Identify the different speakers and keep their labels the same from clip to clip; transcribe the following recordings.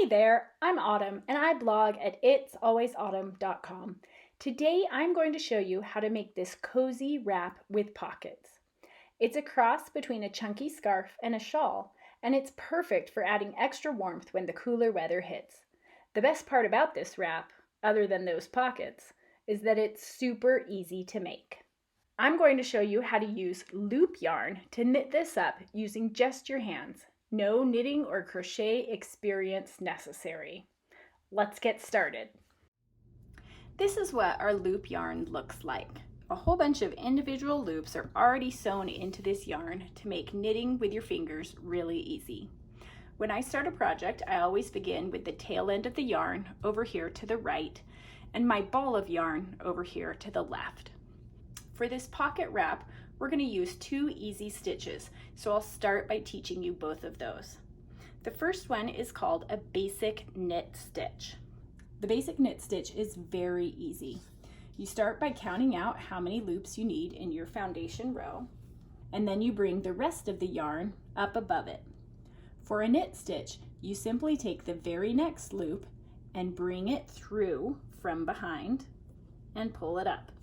Speaker 1: Hey there, I'm Autumn and I blog at itsalwaysautumn.com. Today I'm going to show you how to make this cozy wrap with pockets. It's a cross between a chunky scarf and a shawl, and it's perfect for adding extra warmth when the cooler weather hits. The best part about this wrap, other than those pockets, is that it's super easy to make. I'm going to show you how to use loop yarn to knit this up using just your hands. No knitting or crochet experience necessary. Let's get started. This is what our loop yarn looks like. A whole bunch of individual loops are already sewn into this yarn to make knitting with your fingers really easy. When I start a project, I always begin with the tail end of the yarn over here to the right and my ball of yarn over here to the left. For this pocket wrap, we're going to use 2 easy stitches, so I'll start by teaching you both of those. The first one is called a basic knit stitch. The basic knit stitch is very easy. You start by counting out how many loops you need in your foundation row, and then you bring the rest of the yarn up above it. For a knit stitch, you simply take the very next loop and bring it through from behind and pull it up.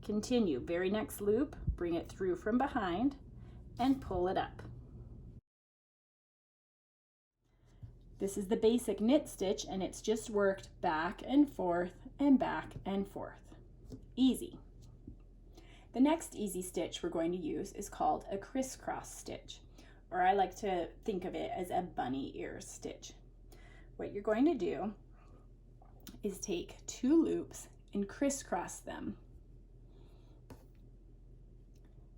Speaker 1: Continue, very next loop, bring it through from behind and pull it up. This is the basic knit stitch and it's just worked back and forth and back and forth. Easy. The next easy stitch we're going to use is called a crisscross stitch, or I like to think of it as a bunny ears stitch. What you're going to do is take 2 loops and crisscross them.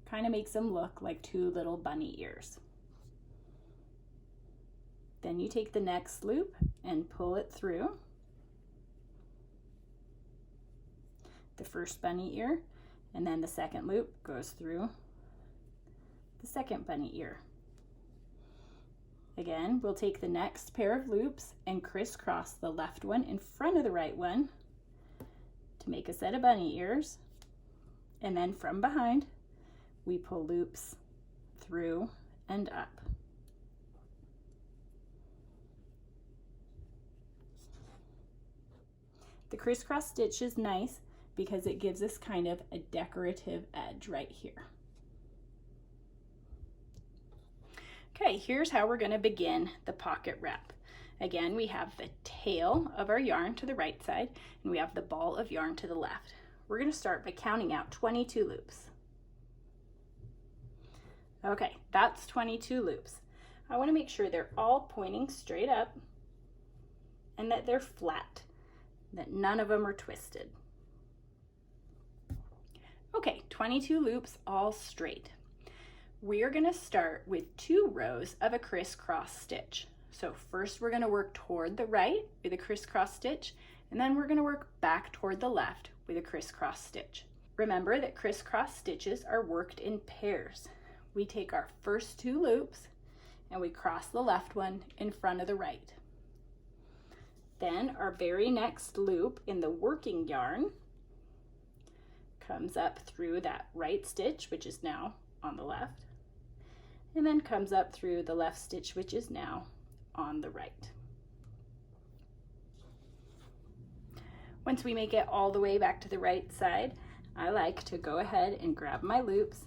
Speaker 1: Kind of makes them look like 2 little bunny ears. Then you take the next loop and pull it through the first bunny ear, and then the second loop goes through the second bunny ear. Again, we'll take the next pair of loops and crisscross the left one in front of the right one to make a set of bunny ears, and then from behind we pull loops through and up. The crisscross stitch is nice because it gives us kind of a decorative edge right here. Okay, here's how we're going to begin the pocket wrap. Again, we have the tail of our yarn to the right side and we have the ball of yarn to the left. We're going to start by counting out 22 loops. Okay, that's 22 loops. I want to make sure they're all pointing straight up and that they're flat, that none of them are twisted. Okay, 22 loops all straight. We are going to start with 2 rows of a crisscross stitch. So first we're going to work toward the right with a crisscross stitch, and then we're going to work back toward the left with a crisscross stitch. Remember that crisscross stitches are worked in pairs. We take our first 2 loops and we cross the left one in front of the right. Then our very next loop in the working yarn comes up through that right stitch, which is now on the left, and then comes up through the left stitch, which is now on the right. Once we make it all the way back to the right side, I like to go ahead and grab my loops,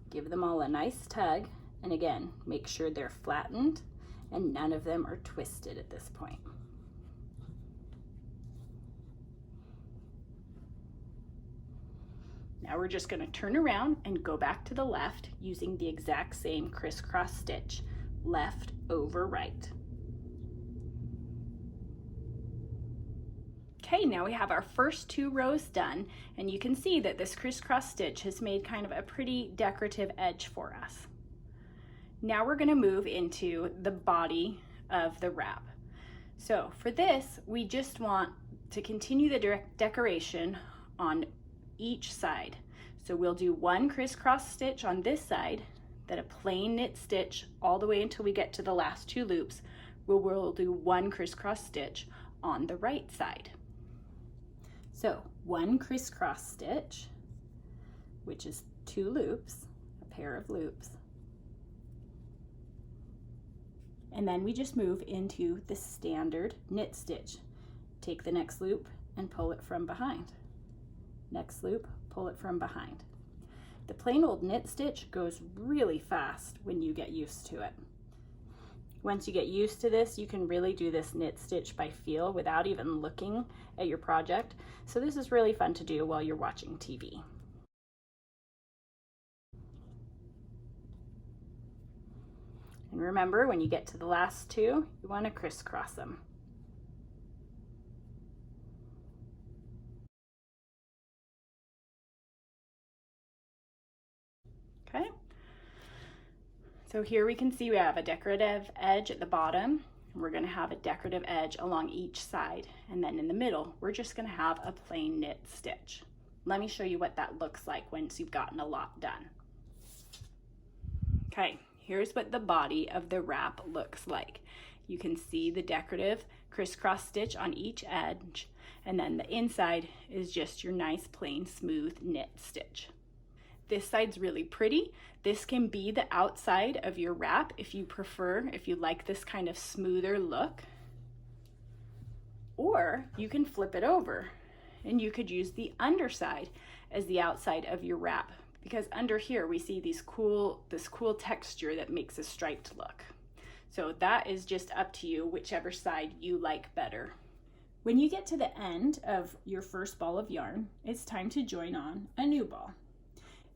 Speaker 1: give them all a nice tug, and again, make sure they're flattened and none of them are twisted at this point. Now we're just going to turn around and go back to the left using the exact same crisscross stitch, left over right. Okay, now we have our first 2 rows done, and you can see that this crisscross stitch has made kind of a pretty decorative edge for us. Now we're going to move into the body of the wrap. So for this, we just want to continue the decoration on each side. So we'll do 1 crisscross stitch on this side, then a plain knit stitch all the way until we get to the last 2 loops, where we'll do 1 crisscross stitch on the right side. So 1 crisscross stitch, which is 2 loops, a pair of loops, And then we just move into the standard knit stitch. Take the next loop and pull it from behind. Next loop, pull it from behind. The plain old knit stitch goes really fast when you get used to it. Once you get used to this, you can really do this knit stitch by feel without even looking at your project. So this is really fun to do while you're watching TV. And remember, when you get to the last two, you want to crisscross them. Okay. So here we can see we have a decorative edge at the bottom. We're going to have a decorative edge along each side. And then in the middle, we're just going to have a plain knit stitch. Let me show you what that looks like once you've gotten a lot done. Okay, here's what the body of the wrap looks like. You can see the decorative crisscross stitch on each edge, and then the inside is just your nice plain smooth knit stitch. This side's really pretty. This can be the outside of your wrap if you prefer, if you like this kind of smoother look. Or you can flip it over and you could use the underside as the outside of your wrap, because under here we see this cool texture that makes a striped look. So that is just up to you, whichever side you like better. When you get to the end of your first ball of yarn, it's time to join on a new ball.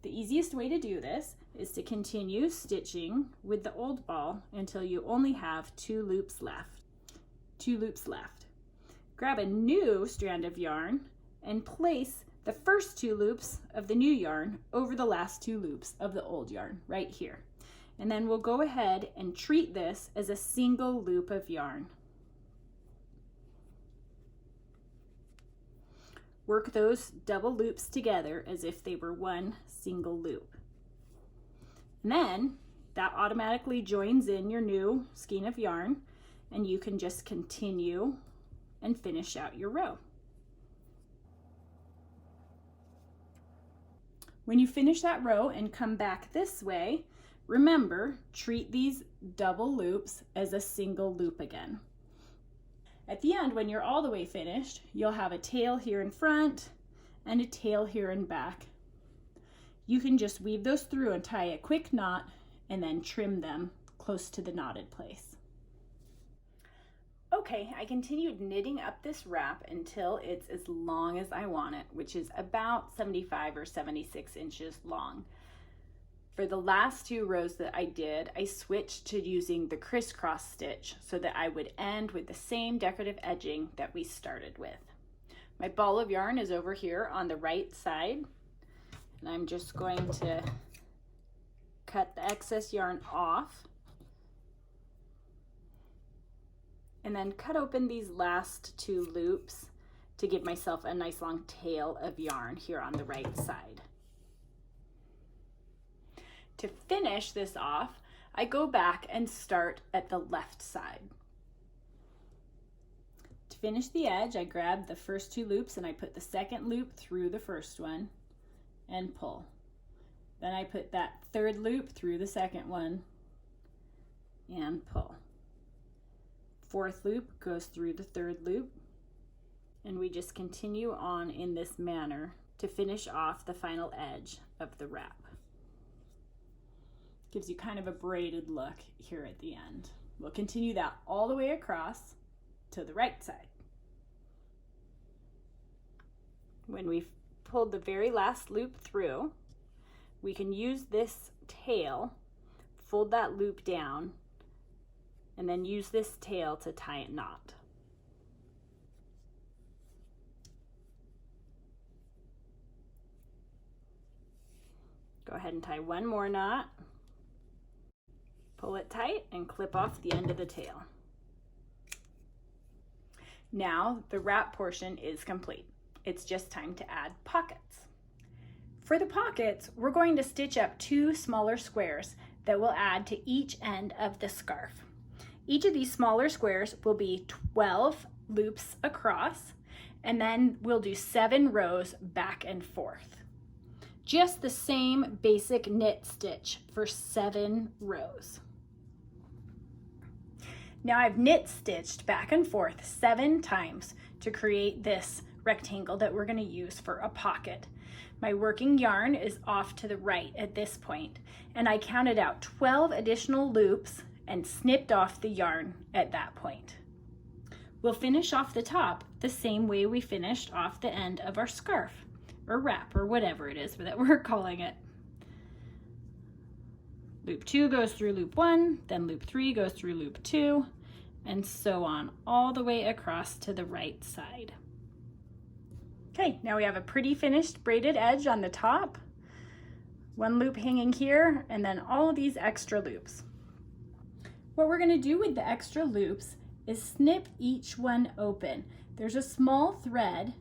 Speaker 1: The easiest way to do this is to continue stitching with the old ball until you only have two loops left. Grab a new strand of yarn and place the first two loops of the new yarn over the last two loops of the old yarn right here. And then we'll go ahead and treat this as a single loop of yarn. Work those double loops together as if they were one single loop. And then that automatically joins in your new skein of yarn, and you can just continue and finish out your row. When you finish that row and come back this way, remember, treat these double loops as a single loop again. At the end, when you're all the way finished, you'll have a tail here in front and a tail here in back. You can just weave those through and tie a quick knot and then trim them close to the knotted place. Okay, I continued knitting up this wrap until it's as long as I want it, which is about 75 or 76 inches long. For the last two rows that I did, I switched to using the crisscross stitch so that I would end with the same decorative edging that we started with. My ball of yarn is over here on the right side, and I'm just going to cut the excess yarn off and then cut open these last two loops to give myself a nice long tail of yarn here on the right side. To finish this off, I go back and start at the left side. To finish the edge, I grab the first two loops and I put the second loop through the first one and pull. Then I put that third loop through the second one and pull. Fourth loop goes through the third loop, and we just continue on in this manner to finish off the final edge of the wrap. Gives you kind of a braided look here at the end. We'll continue that all the way across to the right side. When we've pulled the very last loop through, we can use this tail, fold that loop down, and then use this tail to tie a knot. Go ahead and tie one more knot. Pull it tight and clip off the end of the tail. Now the wrap portion is complete. It's just time to add pockets. For the pockets, we're going to stitch up two smaller squares that will add to each end of the scarf. Each of these smaller squares will be 12 loops across, and then we'll do 7 rows back and forth. Just the same basic knit stitch for 7 rows. Now I've knit stitched back and forth 7 times to create this rectangle that we're going to use for a pocket. My working yarn is off to the right at this point, and I counted out 12 additional loops and snipped off the yarn at that point. We'll finish off the top the same way we finished off the end of our scarf or wrap or whatever it is that we're calling it. Loop 2 goes through loop 1, then loop 3 goes through loop 2, and so on all the way across to the right side. Okay, now we have a pretty finished braided edge on the top, 1 loop hanging here, and then all of these extra loops. What we're going to do with the extra loops is snip each one open. There's a small thread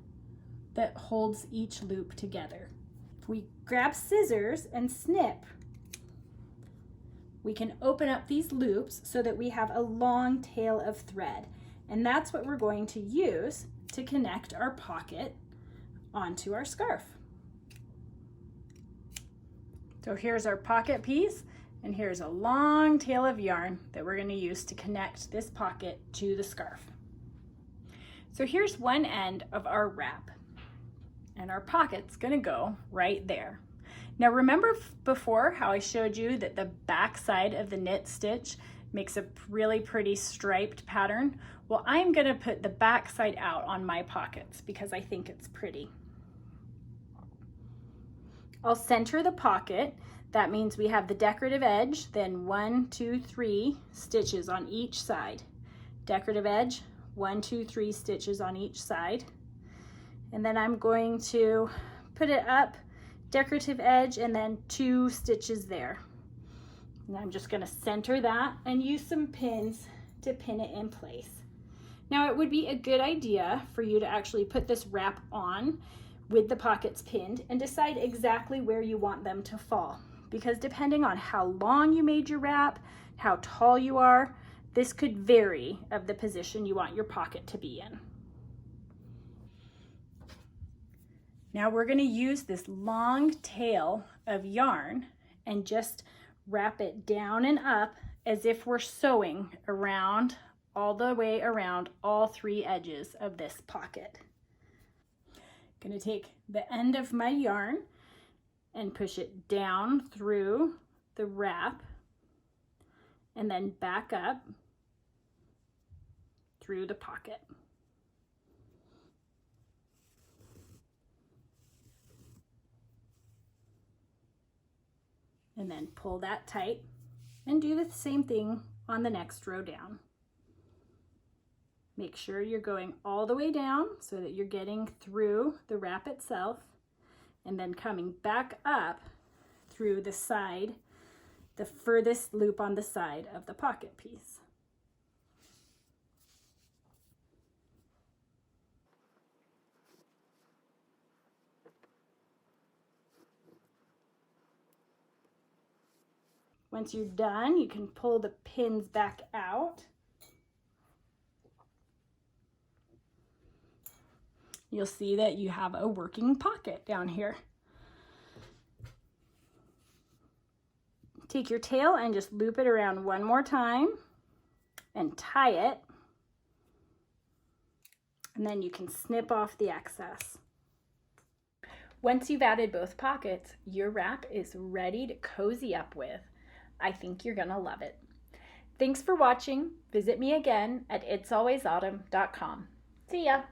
Speaker 1: that holds each loop together. If we grab scissors and snip, we can open up these loops so that we have a long tail of thread. And that's what we're going to use to connect our pocket onto our scarf. So here's our pocket piece, and here's a long tail of yarn that we're going to use to connect this pocket to the scarf. So here's one end of our wrap, and our pocket's going to go right there. Now remember before how I showed you that the back side of the knit stitch makes a really pretty striped pattern? Well, I'm going to put the back side out on my pockets because I think it's pretty. I'll center the pocket. That means we have the decorative edge, then 1, 2, 3 stitches on each side. Decorative edge, 1, 2, 3 stitches on each side. And then I'm going to put it up, decorative edge, and then 2 stitches there. And I'm just going to center that and use some pins to pin it in place. Now it would be a good idea for you to actually put this wrap on with the pockets pinned and decide exactly where you want them to fall, because depending on how long you made your wrap, how tall you are, this could vary of the position you want your pocket to be in. Now we're going to use this long tail of yarn and just wrap it down and up as if we're sewing around all the way around all 3 edges of this pocket. I'm going to take the end of my yarn and push it down through the wrap and then back up through the pocket. And then pull that tight and do the same thing on the next row down. Make sure you're going all the way down so that you're getting through the wrap itself and then coming back up through the side, the furthest loop on the side of the pocket piece. Once you're done, you can pull the pins back out. You'll see that you have a working pocket down here. Take your tail and just loop it around one more time and tie it. And then you can snip off the excess. Once you've added both pockets, your wrap is ready to cozy up with. I think you're gonna love it. Thanks for watching. Visit me again at itsalwaysautumn.com. See ya.